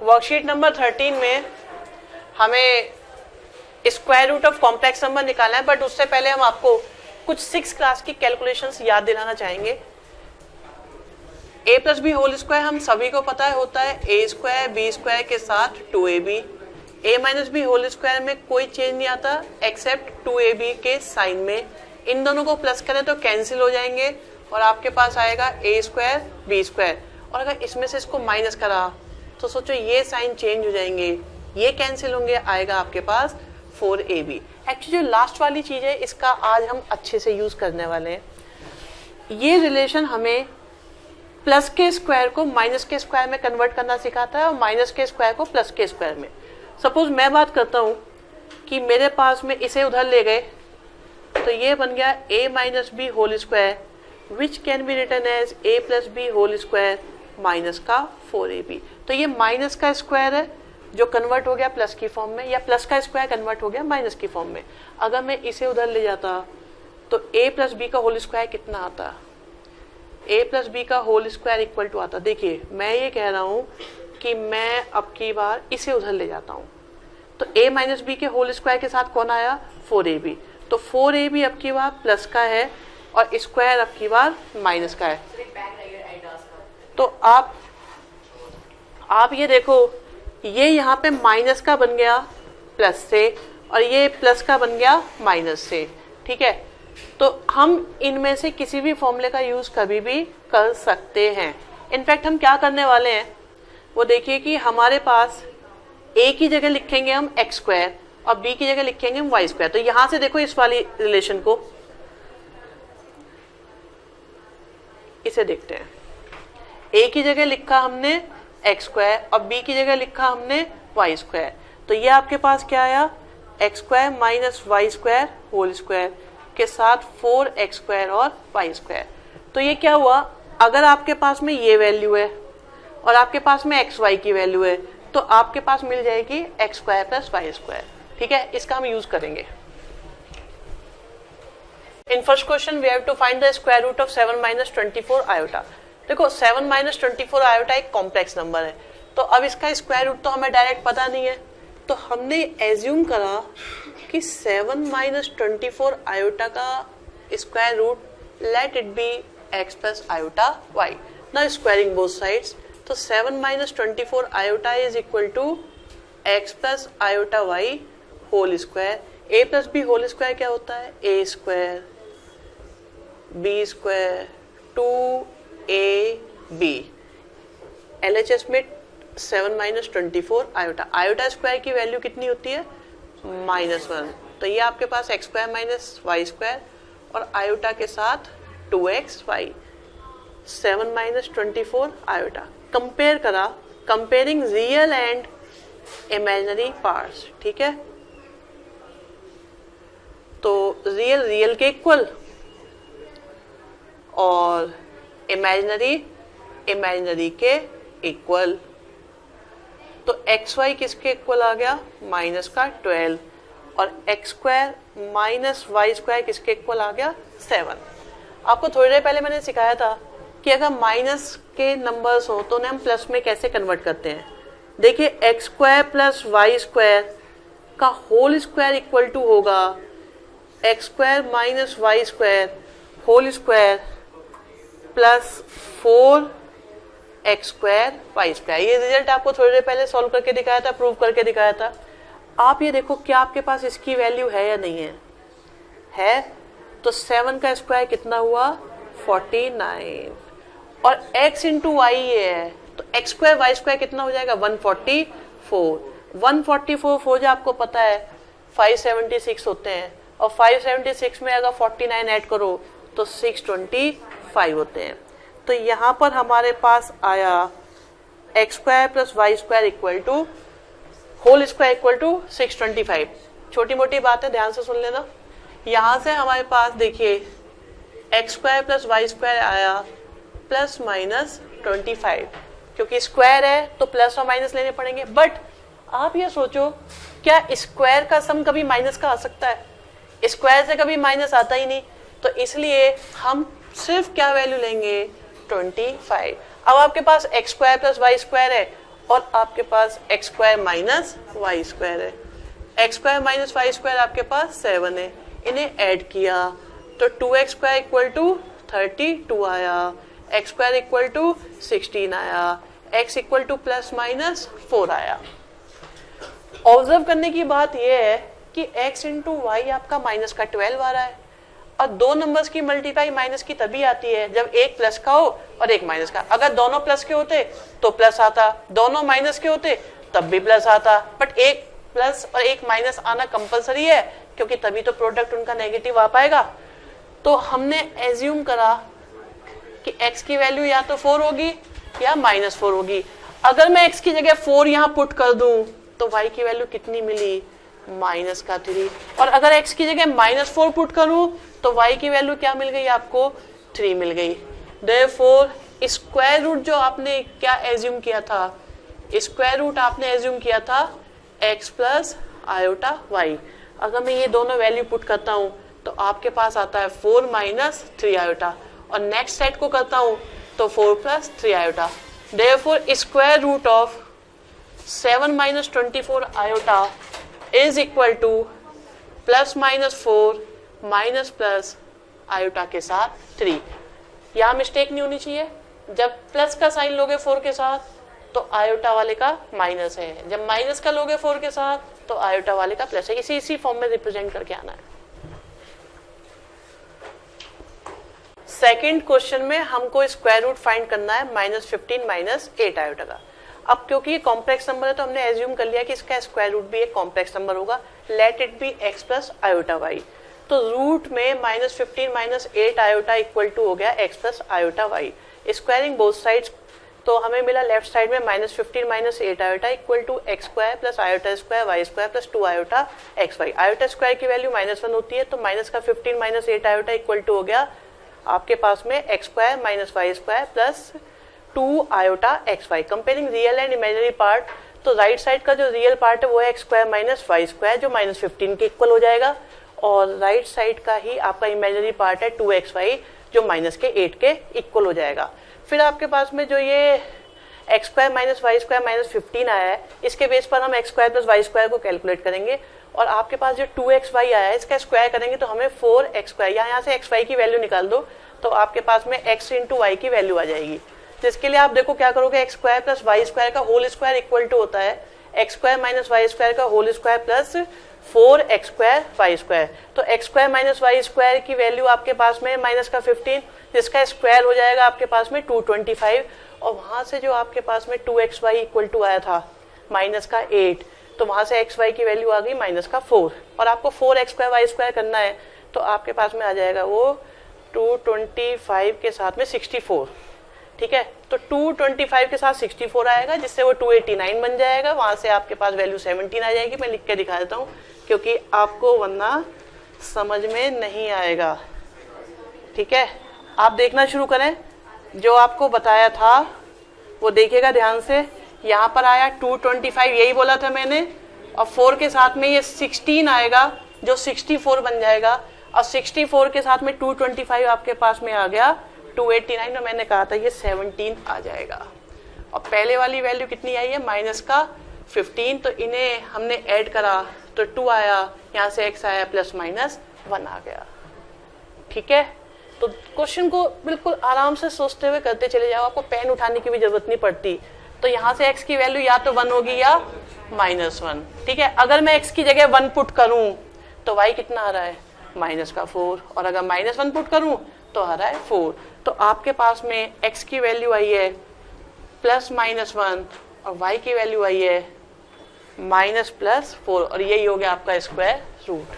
Worksheet number 13 में हमें square root of complex number निकालना है, बट उससे पहले हम आपको कुछ 6 क्लास की कैलकुलेशंस याद दिलाना चाहेंगे। a plus B whole square हम सभी को पता है होता है a स्क्वायर बी स्क्वायर के साथ 2ab। a minus B whole square में कोई चेंज नहीं आता एक्सेप्ट 2ab के साइन में। इन दोनों को प्लस करें तो कैंसिल हो जाएंगे और आपके पास आएगा a स्क्वायर बी स्क्वायर। और अगर इसमें से इसको माइनस करा तो सोचो ये साइन चेंज हो जाएंगे, ये कैंसिल होंगे, आएगा आपके पास 4ab। एक्चुअली जो लास्ट वाली चीज है इसका आज हम अच्छे से यूज करने वाले हैं। ये रिलेशन हमें प्लस के स्क्वायर को माइनस के स्क्वायर में कन्वर्ट करना सिखाता है और माइनस के स्क्वायर को प्लस के स्क्वायर में। सपोज मैं बात करता हूँ कि मेरे पास में इसे उधर ले गए तो ये बन गया a minus B whole square which can be written as a plus B whole square minus का 4ab। तो ये माइनस का स्क्वायर है जो कन्वर्ट हो गया प्लस की फॉर्म में, या प्लस का स्क्वायर कन्वर्ट हो गया माइनस की फॉर्म में। अगर मैं इसे उधर ले जाता तो a प्लस बी का होल स्क्वायर कितना आता, a प्लस बी का होल स्क्वायर इक्वल टू आता। देखिए मैं ये कह रहा हूँ कि मैं अब की बार इसे उधर ले जाता हूँ तो a माइनस बी के होल स्क्वायर के साथ कौन आया 4ab। तो 4ab अब की बार प्लस का है और स्क्वायर अब की बार माइनस का है। तो आप ये देखो ये यहाँ पे माइनस का बन गया प्लस से और ये प्लस का बन गया माइनस से, ठीक है। तो हम इनमें से किसी भी फॉर्मूले का यूज कभी भी कर सकते हैं। इनफैक्ट हम क्या करने वाले हैं वो देखिए कि हमारे पास a की जगह लिखेंगे हम एक्स स्क्वायर और b की जगह लिखेंगे हम वाई स्क्वायर। तो यहां से देखो इस वाली रिलेशन को, इसे देखते हैं। a की जगह लिखा हमने एक्स स्क्वायर और b की जगह लिखा हमने वाई स्क्वायर। तो ये आपके पास क्या आया x square minus Y square whole square के साथ 4x स्क्वायर और वाई स्क्वायर। तो ये क्या हुआ, अगर आपके पास में ये वैल्यू है और आपके पास में एक्स वाई की वैल्यू है तो आपके पास मिल जाएगी x square plus Y square, ठीक है। इसका हम यूज करेंगे। In first question we have to find the square root of 7 minus 24 iota. देखो 7 माइनस 24 आयोटा एक कॉम्प्लेक्स नंबर है, तो अब इसका स्क्वायर रूट तो हमें डायरेक्ट पता नहीं है, तो हमने एज्यूम करा कि 7 माइनस 24 आयोटा का square root let it be X plus iota Y. Now squaring both sides, तो 7 minus 24 iota is equal to x plus iota Y whole square. A plus B whole square क्या होता है A square B square 2ab। LHS में 7 minus 24 iota, iota square की value कितनी होती है -1। तो ये आपके पास X square minus Y square और आयोटा के साथ 2xy 7 माइनस 24 आयोटा। कंपेयर करा, comparing real and imaginary parts, ठीक है। तो रियल रियल के इक्वल और इमेजिनरी इमेजिनरी के इक्वल। तो एक्स वाई किसके इक्वल आ गया माइनस का 12 और x square minus Y square किसके इक्वल आ गया 7। आपको थोड़ी देर पहले मैंने सिखाया था कि अगर माइनस के नंबर्स हो तो उन्हें हम प्लस में कैसे कन्वर्ट करते हैं। देखिए x square plus Y square का होल स्क्वायर इक्वल टू होगा x square minus Y square whole square plus 4x square Y square. ये रिजल्ट आपको थोड़ी देर पहले सॉल्व करके दिखाया था, प्रूव करके दिखाया था। आप ये देखो क्या आपके पास इसकी वैल्यू है या नहीं है तो 7 का स्क्वायर कितना हुआ 49 और x इंटू वाई ये है तो एक्स स्क्वायर वाई स्क्वायर कितना हो जाएगा 144। 144 हो जाए आपको पता है 576 होते हैं और 576 में अगर 49 ऐड करो तो 625 होते हैं। तो यहाँ पर हमारे पास आया x square plus Y square equal to whole square equal to 625। छोटी मोटी बात है, ध्यान से सुन लेना। यहाँ से हमारे पास देखिए x square plus Y square आया प्लस माइनस 25, क्योंकि स्क्वायर है तो प्लस और माइनस लेने पड़ेंगे। बट आप ये सोचो क्या स्क्वायर का सम कभी माइनस का आ सकता है? स्क्वायर से कभी माइनस आता ही नहीं, तो इसलिए हम सिर्फ क्या वैल्यू लेंगे 25। अब आपके पास X square plus Y square है और आपके पास X square minus Y square है। X square minus Y square आपके पास 7 है, इन्हें ऐड किया तो 2x स्क्वायर इक्वल टू 32 आया, एक्स स्क्वायर इक्वल टू 16 आया, x equal to plus minus 4 आया। ऑब्जर्व करने की बात यह है कि x इंटू वाई आपका माइनस का 12 आ रहा है, और दो नंबर्स की मल्टीप्लाई माइनस की तभी आती है जब एक प्लस का हो और एक माइनस का। अगर दोनों प्लस के होते तो प्लस आता, दोनों माइनस के होते तब भी प्लस आता, बट एक प्लस और एक माइनस आना कंपलसरी है क्योंकि तभी तो प्रोडक्ट उनका नेगेटिव आ पाएगा। तो हमने एज्यूम करा कि x की वैल्यू या तो 4 होगी या -4 होगी। अगर मैं x की जगह 4 यहाँ पुट कर दूं तो y की वैल्यू कितनी मिली, -3। और अगर x की जगह -4 पुट करूं तो y की वैल्यू क्या मिल गई आपको, 3 मिल गई। देयरफॉर स्क्वायर रूट जो आपने क्या एज्यूम किया था, स्क्वायर रूट आपने एज्यूम किया था x प्लस आयोटा y। अगर मैं ये दोनों वैल्यू पुट करता हूं तो आपके पास आता है 4 माइनस 3 आयोटा, और नेक्स्ट सेट को करता हूं तो 4 plus 3 iota. Therefore square root of 7 minus 24 iota is equal to plus minus 4 minus plus iota के साथ 3। यहाँ मिस्टेक नहीं होनी चाहिए, जब प्लस का साइन लोगे 4 के साथ तो आयोटा वाले का माइनस है, जब माइनस का लोगे 4 के साथ तो आयोटा वाले का प्लस है। इसी फॉर्म में रिप्रेजेंट करके आना है। सेकेंड क्वेश्चन में हमको स्क्वायर रूट फाइंड करना है -15 माइनस 8 आयोटा का। अब क्योंकि ये कॉम्प्लेक्स नंबर है तो हमने एज्यूम कर लिया कि इसका स्क्वायर रूट भी एक कॉम्प्लेक्स नंबर होगा, late it B x plus iota y। तो रूट में -15 माइनस 8 आयोटा इक्वल टू हो गया x plus iota y। Squaring both sides तो हमें मिला लेफ्ट साइड में -15 minus 8 iota equal to x square plus iota square Y square plus 2 iota x y. Iota square की value -1 होती है तो माइनस का 15 माइनस 8 आयोटा इक्वल टू हो गया आपके पास में x square minus Y square plus 2 iota x y. Comparing real and imaginary part, तो राइट साइड का जो रियल पार्ट है वो है x square minus Y square जो -15 के इक्वल हो जाएगा, और राइट साइड का ही आपका इमेजिनरी पार्ट है 2xy जो माइनस के 8 के इक्वल हो जाएगा। फिर आपके पास में जो ये x square minus Y square -15 आया है, इसके बेस पर हम x square plus Y square को कैलकुलेट करेंगे, और आपके पास जो 2xy आया है इसका स्क्वायर करेंगे तो हमें 4x स्क्वायर, यहाँ से xy की वैल्यू निकाल दो तो आपके पास में x इंटू वाई की वैल्यू आ जाएगी। तो इसके लिए आप देखो क्या करोगे, X square plus Y square का होल स्क्वायर इक्वल टू होता है x square minus Y square का whole square plus 4x square Y square. तो x square minus Y square की वैल्यू आपके पास में माइनस का 15, जिसका स्क्वायर हो जाएगा आपके पास में 225, और वहां से जो आपके पास में 2xy इक्वल टू आया था माइनस का 8, तो वहां से xy की वैल्यू आ गई माइनस का 4, और आपको 4x स्क्वायर वाई स्क्वायर करना है तो आपके पास में आ जाएगा वो 225 के साथ में 64। ठीक है, तो 225 के साथ 64 आएगा जिससे वो 289 बन जाएगा, वहां से आपके पास वैल्यू 17 आ जाएगी। मैं लिख के दिखा देता हूँ क्योंकि आपको वरना समझ में नहीं आएगा। ठीक है, आप देखना शुरू करें, जो आपको बताया था वो देखिएगा ध्यान से। यहाँ पर आया 225, यही बोला था मैंने, और 4 के साथ में ये 16 आएगा जो 64 बन जाएगा, और 64 के साथ में 225 आपके पास में आ गया 289, और मैंने कहा था ये 17 आ जाएगा। और पहले वाली वैल्यू कितनी आई है, माइनस का 15, तो इन्हें हमने ऐड करा तो 2 आया, यहाँ से x आया प्लस माइनस 1 आ गया। ठीक है, तो क्वेश्चन को बिल्कुल आराम से सोचते हुए करते चले जाओ, आपको पेन उठाने की भी जरूरत नहीं पड़ती। तो यहाँ से x की वैल्यू या तो 1 होगी या -1। ठीक है, अगर मैं x की जगह 1 पुट करूं तो y कितना आ रहा है, माइनस का 4, और अगर -1 पुट करूं तो आ रहा है 4। तो आपके पास में x की वैल्यू आई है प्लस -1 और y की वैल्यू आई है -+4, और यही हो गया आपका स्क्वायर रूट।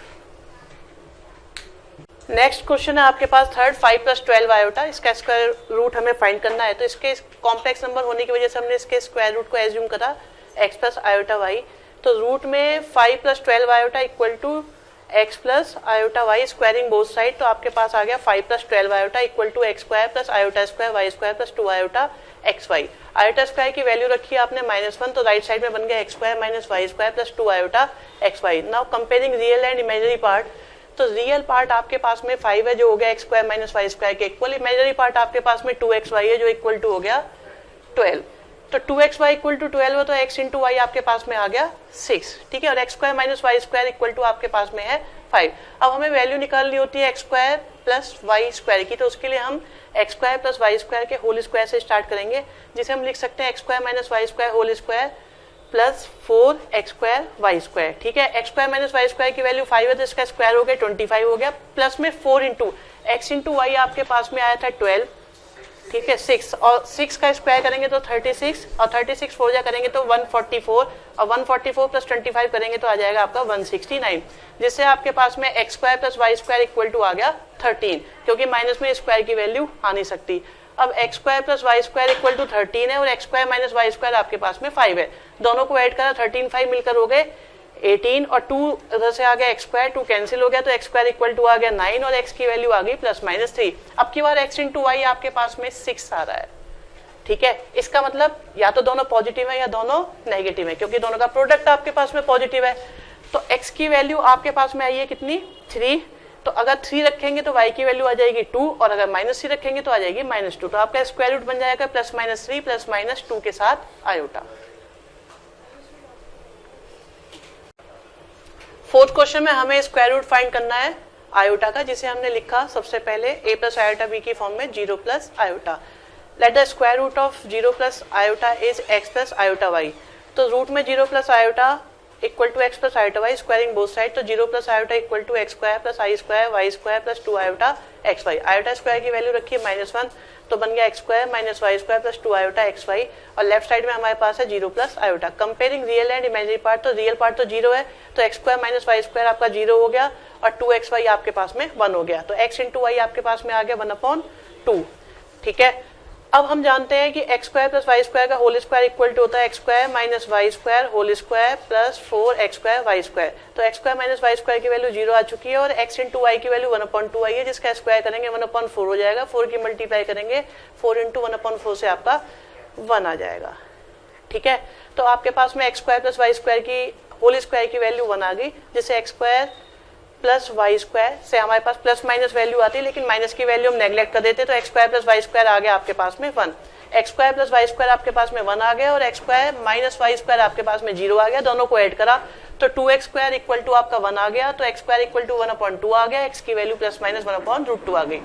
नेक्स्ट क्वेश्चन है आपके पास थर्ड, 5 + 12 आयोटा, इसका स्क्वायर रूट हमें फाइंड करना है। तो इसके कॉम्प्लेक्स नंबर होने की वजह से हमने इसके स्क्वायर रूट को एज्यूम करा x प्लस आयोटा वाई। तो रूट में 5 + 12 iota equal to x plus iota y, squaring both side, तो आपके पास आ गया 5 + 12 iota equal to x square plus iota square Y square plus 2 iota x y. Iota square की value रखी है आपने -1, तो राइट साइड में बन गया x square minus Y square plus 2 iota x y. Now comparing real and imaginary part, तो real part आपके पास में 5 है जो हो गया x square minus Y square के इक्वल, इमेजिनरी पार्ट आपके पास में 2xy है जो इक्वल टू हो गया 12। तो 2xy इक्वल टू 12 है तो x इंटू वाई आपके पास में आ गया 6, ठीक है, और x square minus Y square equal to आपके पास में है 5। अब हमें वैल्यू निकालनी होती है x square plus Y square की, तो उसके लिए हम x square plus Y square के होल स्क्वायर से स्टार्ट करेंगे, जिसे हम लिख सकते हैं x square minus Y square whole square plus 4x square Y square, ठीक है। X square minus Y square की वैल्यू 5 है तो इसका स्क्वायर हो गया 25 हो गया, प्लस में 4 इंटू एक्स इंटू वाई आपके पास में आया था 12, ठीक है, 6 और 6 का स्क्वायर करेंगे तो 36 और 36 4 जा करेंगे तो 144 और 144 प्लस 25 करेंगे तो आ जाएगा आपका 169, जिससे आपके पास में x square plus Y square equal to आ गया 13, क्योंकि माइनस में स्क्वायर की वैल्यू आ नहीं सकती। अब x square plus Y square equal to 13 है और x square minus Y square आपके पास में 5 है, दोनों को ऐड करा 13 5 मिलकर हो गए 18 और 2 इधर से आ गया एक्स स्क्वायर, 2 कैंसिल हो गया तो एक्स स्क्वायर इक्वल टू आ गया 9 और एक्स की वैल्यू आ गई प्लस माइनस 3। अब की बार एक्स इंटू वाई आपके पास में 6 आ रहा है, ठीक है। इसका मतलब या तो दोनों पॉजिटिव है या दोनों नेगेटिव है, क्योंकि दोनों का प्रोडक्ट आपके पास में पॉजिटिव है। तो एक्स की वैल्यू आपके पास में आई है कितनी 3, तो अगर 3 रखेंगे तो y की वैल्यू आ जाएगी 2 और अगर माइनस 3 रखेंगे तो आ जाएगी -2, तो आपका स्क्वायर रूट बन जाएगा प्लस माइनस 3 प्लस माइनस 2 के साथ आयोटा। फोर्थ क्वेश्चन में हमें स्क्वायर रूट फाइंड करना है आयोटा का, जिसे हमने लिखा सबसे पहले a प्लस आयोटा b की फॉर्म में 0 plus iota. Let the square root of 0 plus iota is x plus iota y, तो रूट में 0 plus iota equal to x plus iota y, squaring both side, तो 0 plus iota equal to x square plus i square Y square plus 2 iota x y. Iota square की value रखी है -1, तो बन गया x square minus Y square plus 2 iota x y, और left side में हमारे पास है 0 plus iota. Comparing real and imaginary part, तो रियल पार्ट तो 0 है तो x square minus Y square आपका 0 हो गया और 2x वाई आपके पास में 1 हो गया, तो x इंटू वाई आपके पास में आ गया 1/2, ठीक है। अब हम जानते हैं कि X square plus Y square का होल स्क्वायर इक्वल टू होता है x square minus Y square whole square plus 4x square Y square, तो x square minus Y square की वैल्यू 0 आ चुकी है और x इंटू वाई की वैल्यू 1/2 आई है, जिसका स्क्वायर करेंगे 1/4 हो जाएगा, 4 की मल्टीप्लाई करेंगे 4 इंटू 1/4 से आपका 1 आ जाएगा, ठीक है। तो आपके पास में x square plus Y square की होल स्क्वायर की वैल्यू 1 आ गई, जिससे x square plus Y square से हमारे पास प्लस माइनस वैल्यू आती है, लेकिन माइनस की वैल्यू हम नेग्लेक्ट कर देते, तो x square plus Y square आ गया आपके पास में 1, X square plus Y square आपके पास में 1 आ गया और x square minus Y square आपके पास में 0 आ गया, दोनों को ऐड करा तो 2x स्क्वायर इक्वल टू आपका 1 आ गया, तो एक्स स्क्वायर इक्वल टू 1/2 आ गया, एक्स की वैल्यू प्लस माइनस 1/√2 आ गई।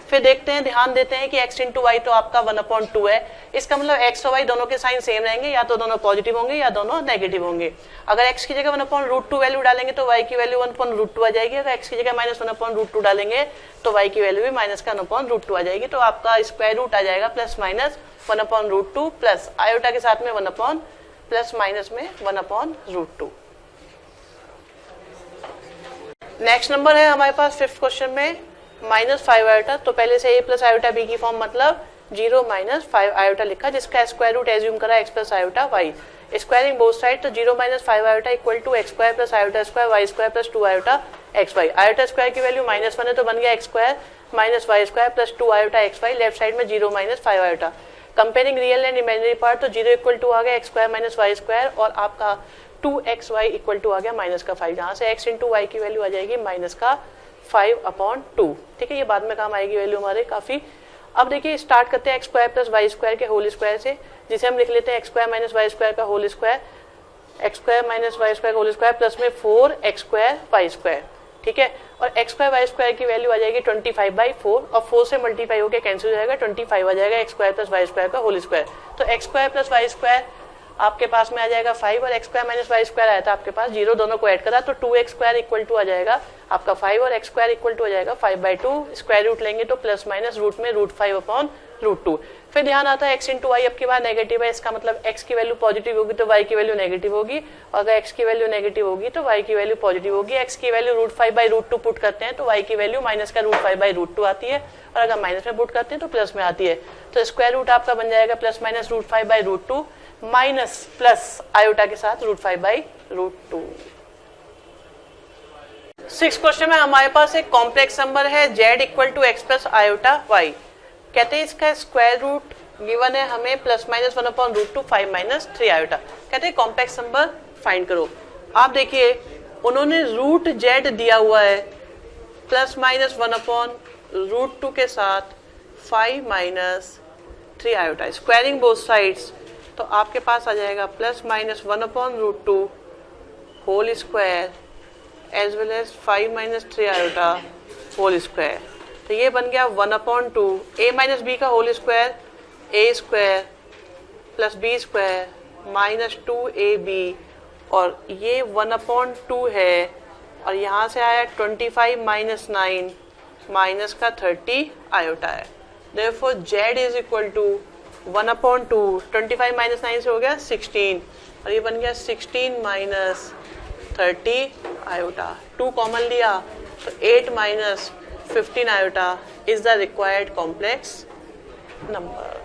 फिर देखते हैं, ध्यान देते हैं कि x इंटू वाई तो आपका 1/2 है, इसका मतलब x और y दोनों के साइन सेम रहेंगे, या तो दोनों पॉजिटिव होंगे या दोनों नेगेटिव होंगे। अगर x की जगह 1/√2 वैल्यू डालेंगे तो y की वैल्यू 1/√2 आ जाएगी, अगर x की जगह माइनस 1/√2 डालेंगे तो y की वैल्यू भी माइनस का 1/√2 आ जाएगी, तो आपका स्क्वायर रूट आ जाएगा प्लस माइनस 1/√2 प्लस आयोटा के साथ में 1 प्लस माइनस में 1/√2। नेक्स्ट नंबर है हमारे पास फिफ्थ क्वेश्चन में -5 आयोटा, तो पहले से a प्लस आयोटा b की फॉर्म मतलब 0 - 5 आयोटा लिखा, जिसका स्क्वायर रूट एज्यूम करा x plus iota y, squaring both side, तो 0 - 5 iota equal to x square plus iota square Y square plus 2 iota x y. Iota square की value -1 है तो बन गया x square minus Y square plus 2 iota x y, left side में 0 - 5 iota. Comparing real and imaginary part, तो 0 equal to आ गया x square minus Y square और आपका 2xy इक्वल टू आ गया -5, जहाँ से x इंटू वाई की वैल्यू आ जाएगी -5/2, ठीक है। ये बाद में काम आएगी वैल्यू हमारे काफी। अब देखिए स्टार्ट करते हैं x square plus Y square के होल स्क्वायर से, जिसे हम लिख लेते हैं x square minus Y square का whole square, X square minus Y square का होल स्क्वायर प्लस में 4x स्क्वायर वाई स्क्वायर, ठीक है। और एक्स स्क्वायर वाई स्क्वायर की वैल्यू आ जाएगी 25/4 और 4 से मल्टीप्लाई होकर कैंसिल हो जाएगा, 25 आ जाएगा x square plus Y square का होल स्क्वायर। तो x square plus Y square आपके पास में आ जाएगा 5 और x square minus Y square आया था आपके पास 0, दोनों को ऐड करा तो 2x स्क्वायर इक्वल टू आ जाएगा आपका 5 और एक्स स्क्वायर इक्वल टू आ जाएगा 5/2, स्क्वायर रूट लेंगे तो प्लस माइनस रूट में √5/√2। फिर ध्यान आता है x इंटू वाई अब की बार नेगेटिव है, इसका मतलब x की वैल्यू पॉजिटिव होगी तो y की वैल्यू नेगेटिव होगी, और अगर x की वैल्यू नेगेटिव होगी तो y की वैल्यू पॉजिटिव होगी। x की वैल्यू √5/√2 पुट करते हैं तो y की वैल्यू माइनस का √5/√2 आती है, और अगर माइनस में पुट करते हैं तो प्लस में आती है, तो स्क्वायर रूट आपका बन जाएगा plus minus √5/√2 minus plus iota के साथ √5/√2। 6 क्वेश्चन में हमारे पास एक कॉम्प्लेक्स नंबर है z equal to x plus iota y, कहते हैं इसका स्क्वायर रूट गिवन है हमें प्लस माइनस 1/√2 5 - 3 आयोटा, कहते हैं कॉम्प्लेक्स नंबर फाइंड करो। आप देखिए उन्होंने रूट z दिया हुआ है प्लस माइनस 1/√2 के साथ 5 - 3 आयोटा, स्क्वायरिंग बोथ साइड्स, तो तो आपके पास आ जाएगा plus minus 1/√2 whole square as well as 5 - 3 iota whole square. तो ये बन गया 1/2 a - b का whole square a square plus b square minus 2ab, और ये 1/2 है, और यहाँ से आया 25 - 9 माइनस का 30 आयोटा है। Therefore z is equal to 1/2, 25 - 9 से हो गया 16, और ये बन गया 16 - 30 आयोटा। 2 कॉमन लिया तो 8 - 15 iota is the required complex number.